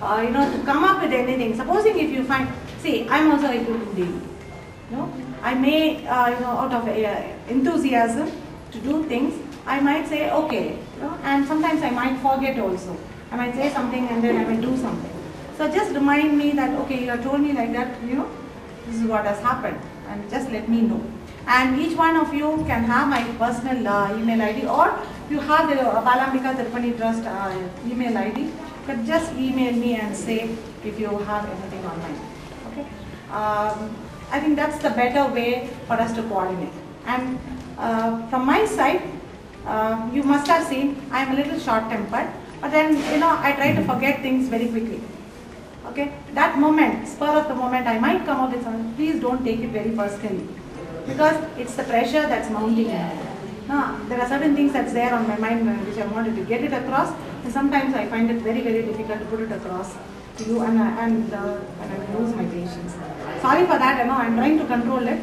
to come up with anything. Supposing if you find, see, I'm also a human being. I may, out of enthusiasm to do things, I might say, okay, and sometimes I might forget also. I might say something and then I might do something. So just remind me that, okay, you have told me like that, this is what has happened, and just let me know. And each one of you can have my personal email ID, or you have the Balambika Lalitha Trust email ID, but just email me and say if you have anything online. Okay? I think that's the better way for us to coordinate. And from my side, you must have seen I am a little short-tempered, but then I try to forget things very quickly. Okay, that moment, spur of the moment, I might come up with something. Please don't take it very personally, because it's the pressure that's mounting. There are certain things that's there on my mind which I wanted to get it across, and sometimes I find it very, very difficult to put it across to you, and I lose my patience. Sorry for that. I'm trying to control it.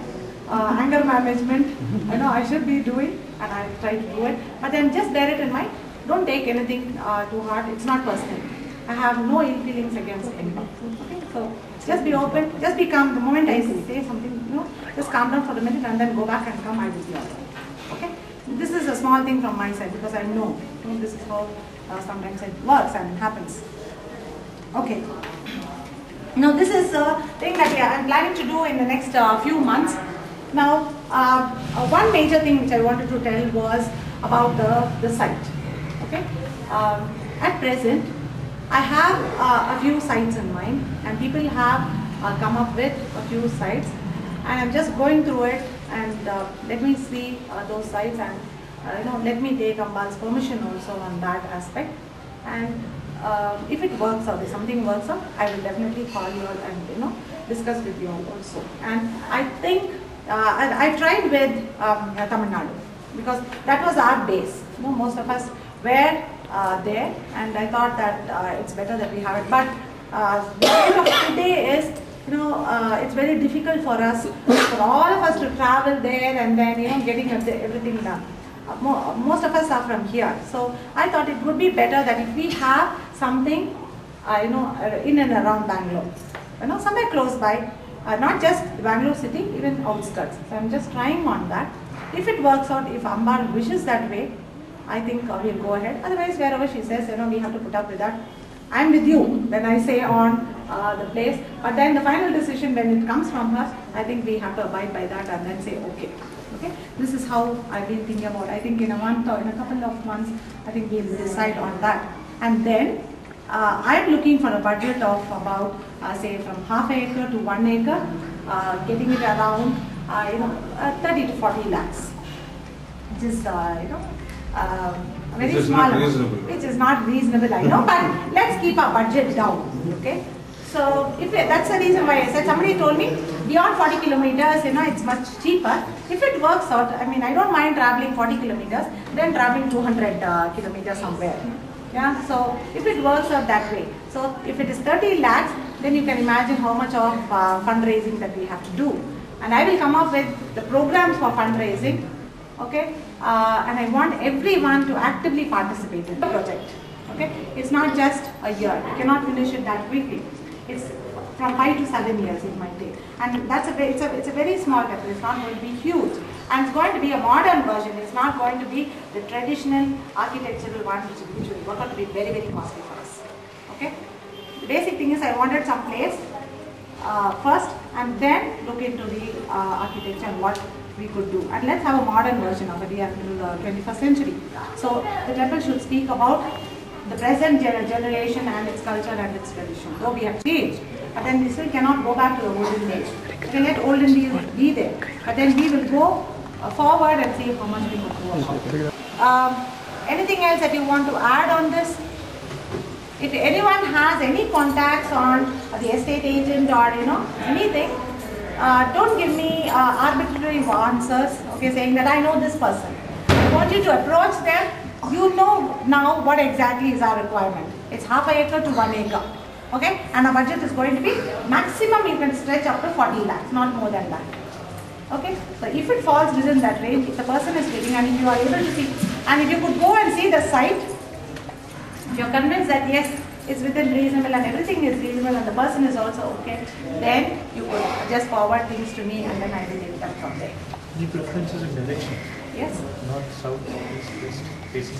Anger management, I should be doing, and I try to do it. But then just bear it in mind. Don't take anything too hard. It's not personal. I have no ill feelings against anyone. Okay, so just be open, just be calm. The moment I say something, just calm down for a minute and then go back and come. I will be all right. Okay, this is a small thing from my side because I know, this is how sometimes it works and it happens. Okay. Now this is a thing that I'm planning to do in the next few months. Now, one major thing which I wanted to tell was about the site. Okay, at present, I have a few sites in mind, and people have come up with a few sites, and I'm just going through it, and let me see those sites, and let me take Ambal's permission also on that aspect. And if it works out, if something works out, I will definitely call you all and discuss with you all also. And I think I tried with Tamil Nadu, because that was our base. Most of us were there, and I thought that it's better that we have it. But the state of today is, it's very difficult for us, for all of us to travel there and then getting everything done. Most of us are from here, so I thought it would be better that if we have something, in and around Bangalore, somewhere close by, not just Bangalore city, even outskirts. So I'm just trying on that. If it works out, if Ambal wishes that way, I think we'll go ahead. Otherwise, wherever she says, we have to put up with that. I'm with you when I say on the place, but then the final decision when it comes from her, I think we have to abide by that and then say okay. Okay, this is how I've been thinking about. I think in a month or in a couple of months, I think we'll decide on that. And then I'm looking for a budget of about say from half an acre to 1 acre, getting it around 30 to 40 lakhs, which is very small, which is not reasonable, I know, but let's keep our budget down. Okay. So that's the reason why I said, somebody told me beyond 40 kilometers, it's much cheaper. If it works out, I don't mind traveling 40 kilometers, then traveling 200 kilometers somewhere. Yeah, so if it works out that way. So if it is 30 lakhs, then you can imagine how much of fundraising that we have to do. And I will come up with the programs for fundraising, okay? And I want everyone to actively participate in the project, okay? It's not just a year. You cannot finish it that quickly. It's from 5 to 7 years it might take, and that's it's a very small capital. It's not going to be huge, and it's going to be a modern version. It's not going to be the traditional architectural one, which will work out to be very, very costly for us. Okay. The basic thing is I wanted some place first, and then look into the architecture and what we could do. And let's have a modern version of it. We are in the 21st century, so the temple should speak about the present generation and its culture and its tradition. Though we have changed, but then we still cannot go back to the olden days. We can let olden days be there, but then we will go forward and see how much we could do about. Anything else that you want to add on this? If anyone has any contacts on the estate agent or anything, don't give me arbitrary answers. Okay, saying that I know this person. I want you to approach them. You know now what exactly is our requirement. It's half an acre to 1 acre. Okay? And our budget is going to be maximum you can stretch up to 40 lakhs, not more than that. Okay? So if it falls within that range, if the person is living and if you are able to see, and if you could go and see the site, if you are convinced that yes, it's within reasonable and everything is reasonable and the person is also okay, then you could just forward things to me and then I will take them from there. Any preferences in direction? Yes? North, south, east, west, facing?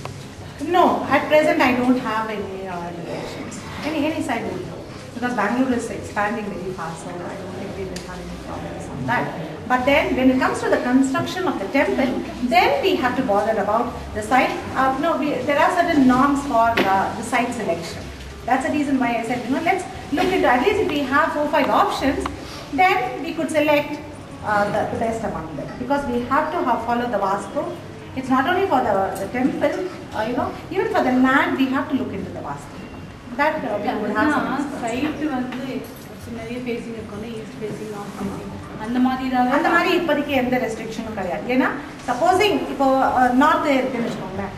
No, at present I don't have any directions. Any side will do. Because Bangalore is expanding very fast, so I don't think we will have any problems on that. But then when it comes to the construction of the temple, then we have to bother about the site. There are certain norms for the site selection. That's the reason why I said, let's look into, at least if we have 4 or 5 options, then we could select the best among them. Because we have to follow the Vastu. It's not only for the temple, even for the land, we have to look into the Vastu. That we would have some site facing east facing, north facing. அந்த மாதிரி இப்போதைக்கு எந்த ரெஸ்ட்ரிக்ஷனும் கிடையாது. ஏன்னா supposing இப்போ north இருக்குன்னு வச்சுக்கோங்களேன்,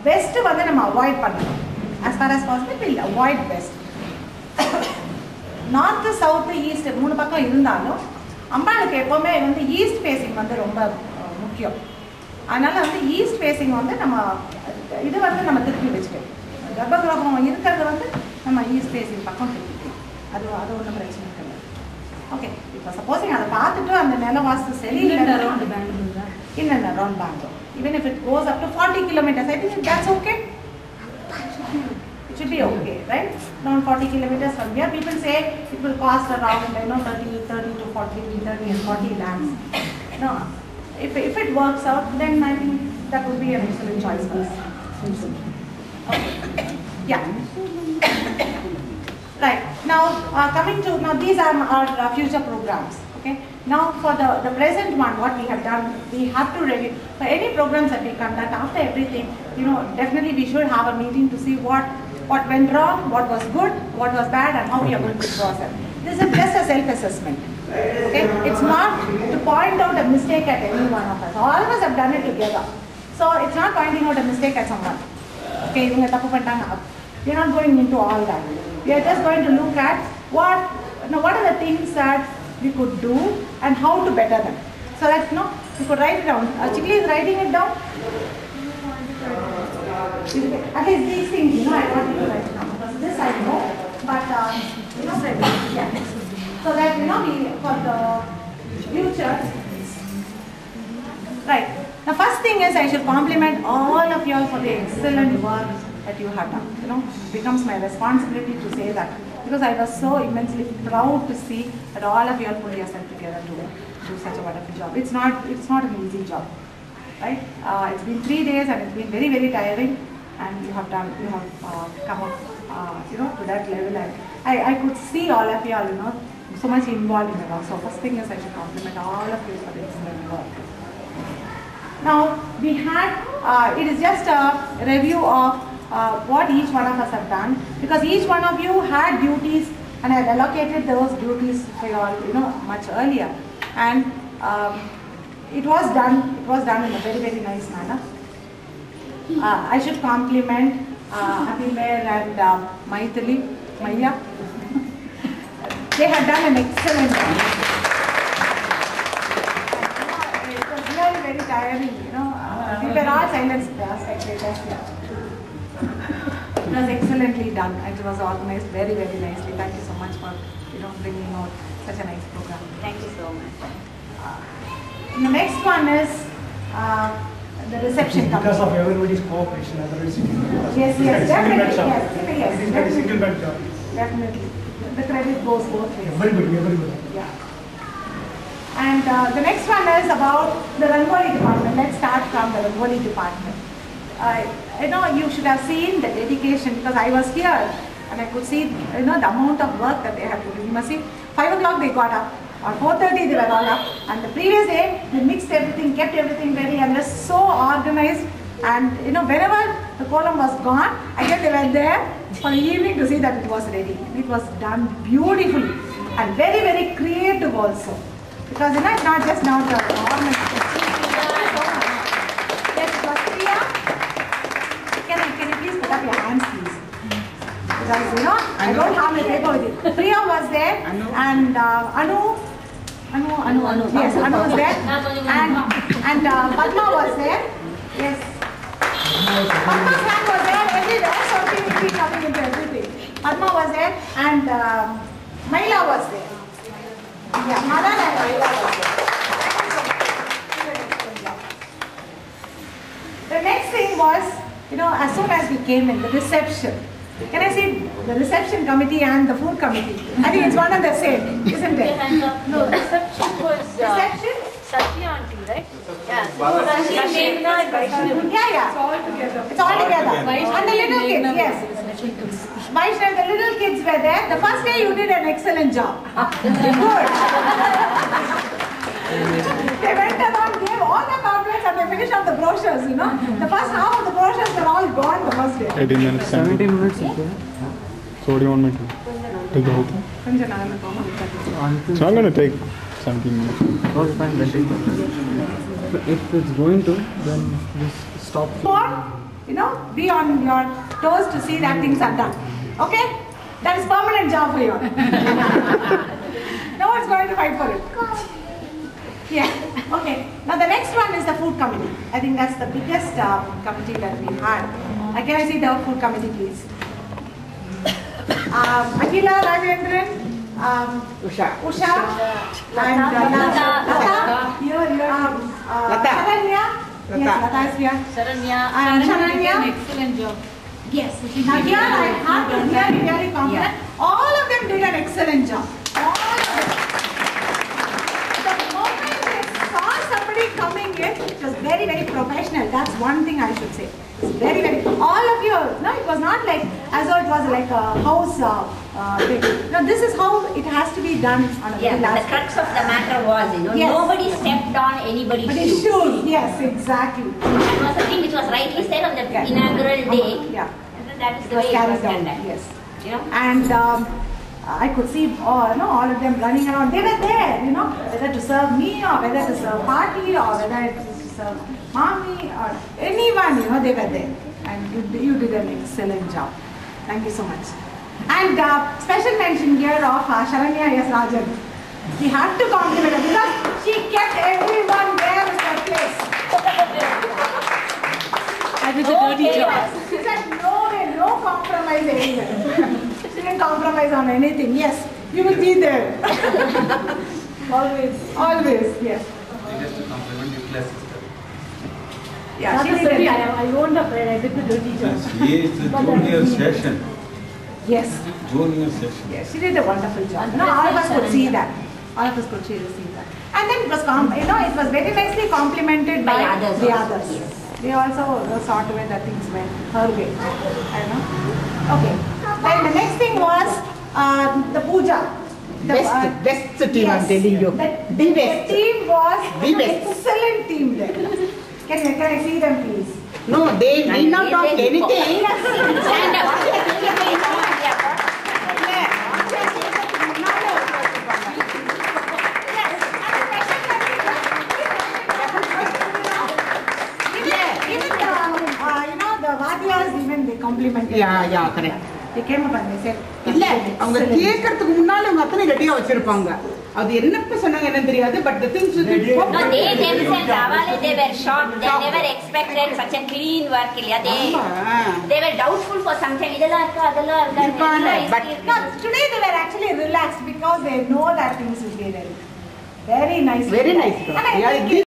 west வந்து நம்ம அவாய்ட் பண்ணணும். as far as possible we'll avoid west. North south east 3 பக்கம் இருந்தாலும் அம்பாளுக்கு எப்பவுமே வந்து ஈஸ்ட் ஃபேசிங் வந்து ரொம்ப முக்கியம். அதனால வந்து ஈஸ்ட் ஃபேசிங் வந்து நம்ம இது வந்து நம்ம திருப்பி வச்சுக்கணும். கர்ப்பகிரகம் இருக்கிறது வந்து நம்ம ஈஸ்ட் ஃபேசிங் பக்கம் திருப்பி அது ஒன்றும் பிரச்சனை கிடையாது. ஓகே, இப்போ சப்போஸிங் அதை பார்த்துட்டு அந்த நில வாஸ்து சரியில்லை around Bangalore, in and around Bangalore, even if it goes up to 40 kilometers, I think that's okay. It should be okay, right? Around 40 kilometers from here, people say it will cost around 30 to 40, 30 and 40 lakhs. No, if it works out, then I think that would be an excellent choice for us. Okay. Yeah. Right. Now, coming to, these are our future programs. Okay. Now, for the present one, what we have done, we have to review, for any programs that we conduct, after everything, definitely we should have a meeting to see what went wrong, what was good, what was bad, and how we are going to process. This is just a self-assessment. Okay. It's not to point out a mistake at any one of us. All of us have done it together. So, it's not pointing out a mistake at someone. Okay, we are not going into all that. We are just going to look at what are the things that we could do and how to better them. So that we could write it down. Chikli is writing it down. At least these things, I want you to write it down because this I know, but yeah. So that we for the future. Right. The first thing is I should compliment all of you all for the excellent work that you have done. It becomes my responsibility to say that because I was so immensely proud to see that all of you all put yourself together to do such a wonderful job. It's not an easy job, right? It's been 3 days and it's been very, very tiring, and you have come up, to that level. And I could see all of you all, so much involved in it. So first thing is I should compliment all of you for the excellent work. Now we had, it is just a review of what each one of us have done, because each one of you had duties and I had allocated those duties for you all, much earlier, and it was done in a very, very nice manner. I should compliment Abimer and Maya. They have done an excellent job. It was really very tiring, we were all silent spectators here. It was excellently done. It was organized very, very nicely. Thank you so much for bringing out such a nice program. Thank you so much. The next one is the reception committee. Because of everybody's cooperation, otherwise yes, definitely. Yes, single bed job. Definitely. The credit goes both ways. Everybody. Yeah. And the next one is about the Rangoli department. Let's start from the Rangoli department. You should have seen the dedication, because I was here and I could see the amount of work that they had to do. You must see, 5 o'clock they got up, or 4:30 they were all up, and the previous day they mixed everything, kept everything ready, and were so organized. And whenever the column was gone, again they were there for the evening to see that it was ready. It was done beautifully and very, very creative also, because it's not just now the ornament. Yes, it was Priya. Can you please put up your hands, please? Because I don't have the paper with it. Priya was there, and Anu. Yes, Anu was there, and Padma was there. Yes, Padma's hand was there everywhere, so she will be coming into everything. Padma was there, and Maila was there. Yeah, Madan and Maila was there. The next thing was, as soon as we came in, the reception. Can I say the reception committee and the food committee? I think it's one and the same, isn't it? No, reception was Reception? Satya auntie, right? Yeah. Yeah. It's all together. It's all together. And the little kids, yes. Vaishnav, the little kids were there. The first day you did an excellent job. Good. They went around, gave all the compliments, and they finished off the brochures, The first half of the brochures were all gone the first day. 18 minutes. 17 minutes. Okay. So what do you want me to do? Take the whole thing? So I'm going to take 17 minutes. Okay, fine, then take it. If it's going to, then just stop. Be on your toes to see that things are done. Okay? That is permanent job for you. No one's going to fight for it. Yeah. Okay. Now the next one is the food committee. I think that's the biggest committee that we had. Can I see the food committee, please? Akila, Rajendran, Usha, and Lata. Saranya. Yes, Lata is here. Saranya did an excellent job. Yes. Now here I have to really compliment. All of them did an excellent job. All of them. The moment they saw somebody coming in, it was very, very professional. That's one thing I should say. It's very, very. All of you. No, it was not like as though it was like a house thing. No, this is how it has to be done on a very the crux of the matter was, nobody stepped on anybody's shoes. Yes, exactly. That was the thing which was rightly said on the inaugural day. Yeah. That is the way it was done. Yes. And I could see all of them running around. They were there, whether to serve me or whether to serve party or whether it was to serve mommy or anyone, they were there. And you did an excellent job. Thank you so much. And special mention here of Sharanya S. Rajan. We have to compliment her because she kept everyone there in their place. I did a dirty job. She said no way, no compromise anywhere. She didn't compromise on anything. Yes, you will be there. Always, yes. Just to compliment you, class sister. Yeah, she did it. I owned up and I did the dirty job. She is the junior session. Yes. Junior session. Yes, she did a wonderful job. No, all of us could see that. All of us could see that. And then it was, it was very nicely complimented by the others. Yes. They also saw to it that things went her way. Okay. Then the next thing was the puja. Best team, I'm telling you. The best. team was an excellent team there. Can I see them, please? No, they did not talk anything. Stand up. Even they complimented. Yeah, correct. They came up and they said, இல்ல அவங்க கேக்குறதுக்கு முன்னால அவங்க அத்தனை ரெடியா வச்சிருப்பாங்க. அது என்னப்ப சொன்னாங்க என்ன தெரியாது, but the things No, they themselves, they were shocked. They never expected such a clean work. They were doubtful for some time. but no, today they were actually relaxed because they know that things will be very nice. Very nice.